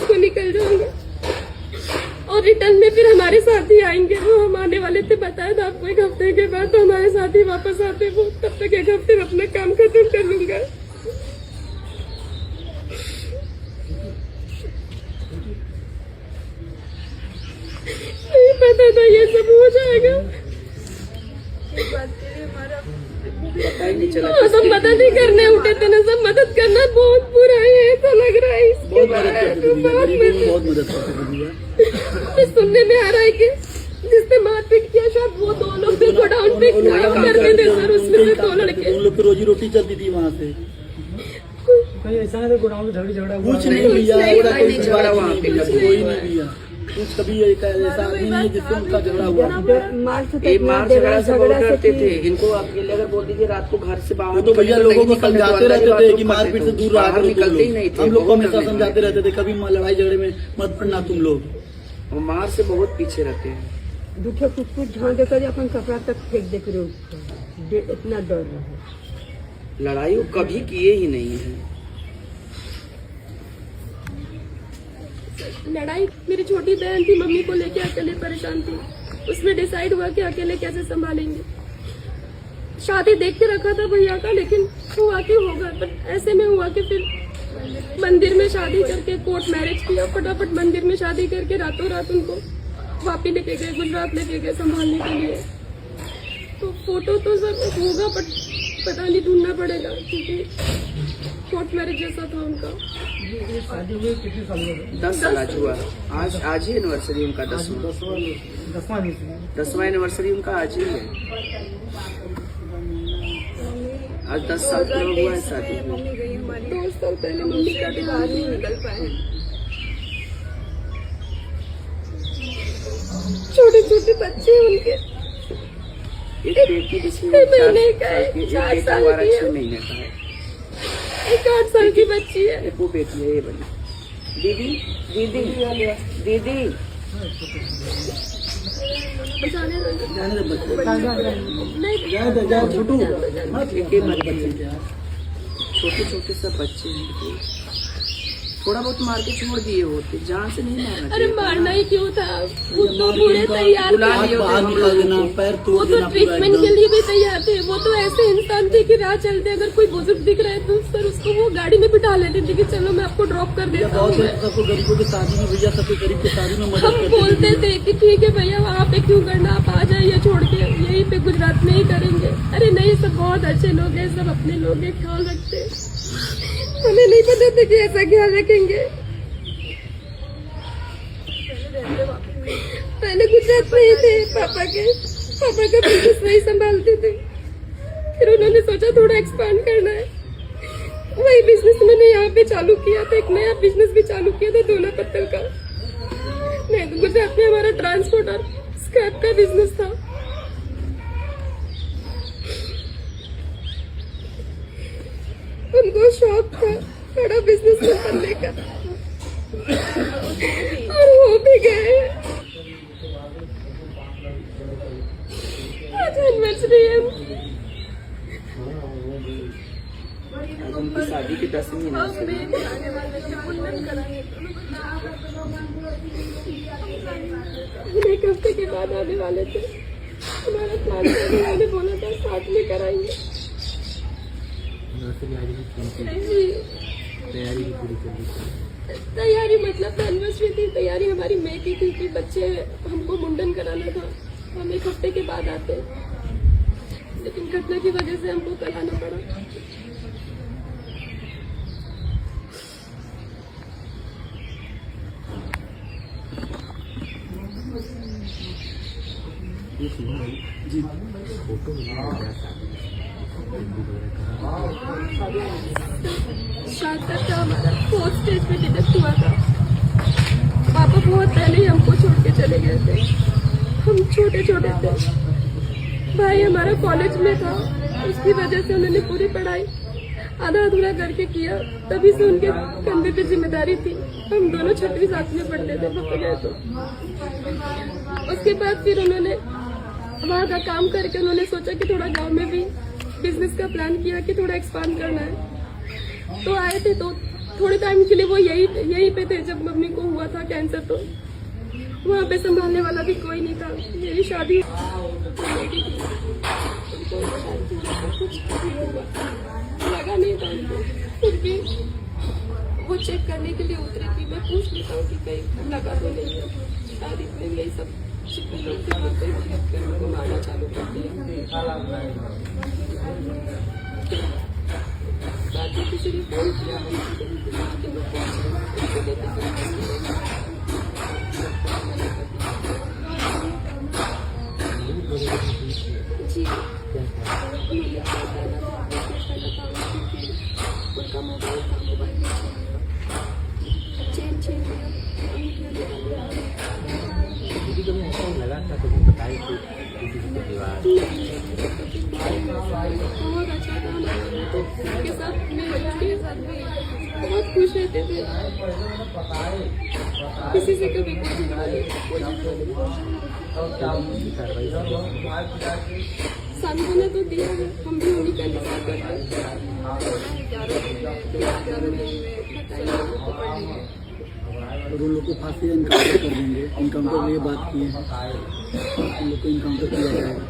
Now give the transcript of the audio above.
को निकल जाऊंगा और रिटर्न में फिर हमारे साथ ही आएंगे। वो हम आने वाले थे, बताया था आपको 1 हफ्ते के बाद, तो हमारे साथ ही वापस आते वो। तब तक 1 हफ्ते में अपना काम खत्म कर लूंगा। नहीं पता था ये सब हो जाएगा। सब मदद ही करने उठे थे ना, सब मदद करना बहुत बुरा है, ऐसा लग रहा है। बहुत मदद सुनने में आ रहा है कि जिसने मारपीट किया शायद वो 2 लोग थे गोडाउन पे करते थे सर, उसमें से 2 लड़के। उन लोग की रोजी रोटी चलती थी वहाँ से। कहीं ऐसा नहीं गोडाउन में झगड़ा कुछ नहीं भैया, कोई नहीं भैया, कुछ कभी ऐसा आदमी नहीं जिससे उनका झगड़ा हुआ। मार झगड़ा से बहुत डरते थे। इनको अकेले अगर बोल दीजिए रात को घर से बाहर, तो भैया लोगों को समझाते रहते थे कि मारपीट से दूर रहा करो। निकलते ही नहीं थे। हम लोग को हमेशा समझाते रहते थे कभी लड़ाई झगड़े में मत पड़ना तुम लोग। और मार से बहुत पीछे रहते हैं। दूठे कुछ झाड़ देकर अपन कपड़ा तक फेंक दे कर इतना डर रहा है। लड़ाई वो कभी किए ही नहीं है। लड़ाई मेरी छोटी बहन थी, मम्मी को लेके अकेले परेशान थी। उसमें डिसाइड हुआ कि अकेले कैसे संभालेंगे। शादी देख के रखा था भैया का, लेकिन हुआ कि होगा, बट ऐसे में हुआ कि फिर मंदिर में शादी करके कोर्ट मैरिज किया। फटाफट मंदिर में शादी करके रातों रात उनको वापी लेके गए, गुजरात लेके गए संभालने के लिए। तो फोटो तो सब होगा, बट पता नहीं ढूंढना पड़ेगा क्योंकि कोर्ट मैरिज जैसा था उनका। शादी हुई कितने साल हो गए? 10 साल आज हुआ। आज ही एनिवर्सरी उनका 10वां एनिवर्सरी उनका आज ही है। आज 10 साल पूरा हुआ है शादी में। 2 साल पहले मम्मी का बाहर नहीं निकल पाए। छोटे छोटे बच्चे उनके, एक बेटी जिसमें 6 महीने का है, 4 साल की है, 6 महीने का है। एक 8 साल की बच्ची है। एक वो बेटी है ये बनी। दीदी दीदी दीदी जाने दो। जाने दे बच्चे, नहीं जाए छोटू मत लेके मत बच्चे, छोटे छोटे सब बच्चे हैं। थोड़ा बहुत मार के छोड़ दिए होते, जान से नहीं मारना। अरे मारना ही क्यों था? वो तो पूरे तैयार थे, बाहर निकाल देना, पैर वो तोड़ तो देना पूरा ट्रीटमेंट के एकदम। लिए भी तैयार थे। वो तो ऐसे इंसान थे कि राह चलते अगर कोई बुजुर्ग दिख रहा है तो सर उसको वो गाड़ी में बिठा लेते थे कि चलो मैं आपको ड्रॉप कर देता हूँ। बहुत से सबको गरीबों की शादी में भैया, सबके गरीब की शादी में मदद हम करते बोलते थे कि ठीक है भैया वहाँ पे क्यों करना, आप आ जाइए छोड़ के, यहीं पे गुजरात में ही करेंगे। अरे नहीं, सब बहुत अच्छे लोग हैं, सब अपने लोग हैं, ख्याल रखते। हमें नहीं पता था कि ऐसा ख्याल रखेंगे। पहले गुजरात में ही थे, पापा का बिजनेस वही संभालते थे। फिर उन्होंने सोचा थोड़ा एक्सपांड करना है, वही बिजनेस उन्होंने यहाँ पे चालू किया था। एक नया बिजनेस भी चालू किया था दोना पत्तल का। नहीं तो गुजरात में हमारा ट्रांसपोर्ट और स्क्रैप का बिजनेस था। उनको शौक था बड़ा बिजनेस करने का और हो भी गए। आज एनिवर्सरी है, आज उनकी शादी की 10वीं एनिवर्सरी। एक हफ्ते के बाद आने वाले थे। हमारा प्लान था, उन्होंने बोला था साथ में कराएंगे। तैयारी मतलब एनिवर्सरी थी, तैयारी हमारी मई की थी कि बच्चे हमको मुंडन कराना था। हम 1 हफ्ते के बाद आते, लेकिन घटना की वजह से हमको कल आना पड़ा। जी शादी का हमारा 4th स्टेज पे डिटेक्ट हुआ था। पापा बहुत पहले ही हमको छोड़ के चले गए थे, हम छोटे छोटे थे। भाई हमारा कॉलेज में था, उसकी वजह से उन्होंने पूरी पढ़ाई आधा अधूरा करके किया। तभी से उनके कंधे पे जिम्मेदारी थी। हम दोनों 6वीं साथ में पढ़ते थे पापा गए तो। उसके बाद फिर उन्होंने वहाँ का काम करके उन्होंने सोचा कि थोड़ा गांव में भी बिजनेस का प्लान किया कि थोड़ा एक्सपांड करना है। तो आए थे तो थोड़े टाइम के लिए वो यहीं पे थे जब मम्मी को हुआ था कैंसर, तो वहाँ पे संभालने वाला भी कोई नहीं था। मेरी शादी लगा नहीं था उनको, फिर भी वो चेक करने के लिए उतरी थी। मैं पूछ लेता हूँ कि कहीं लगा तो नहीं है। शादी में यही सब को मारना चालू कर दिया। बाकी किसी ने फोन किया जी उनका मोबाइल चेन लगा था तो बताई कि किसी के परिवार बहुत अच्छा था। उनके साथ मेरे बच्चे के साथ भी बहुत खुश रहते थे। किसी से कभी कोई सांत्वना तो दिया है, हम भी उन्हीं का इंतजार करते हैं। और उन लोग को फांसी इनकाउंटर कर देंगे। इनकाउंटर में ये बात की है, उन लोग को इनकाउंटर किया जाएगा।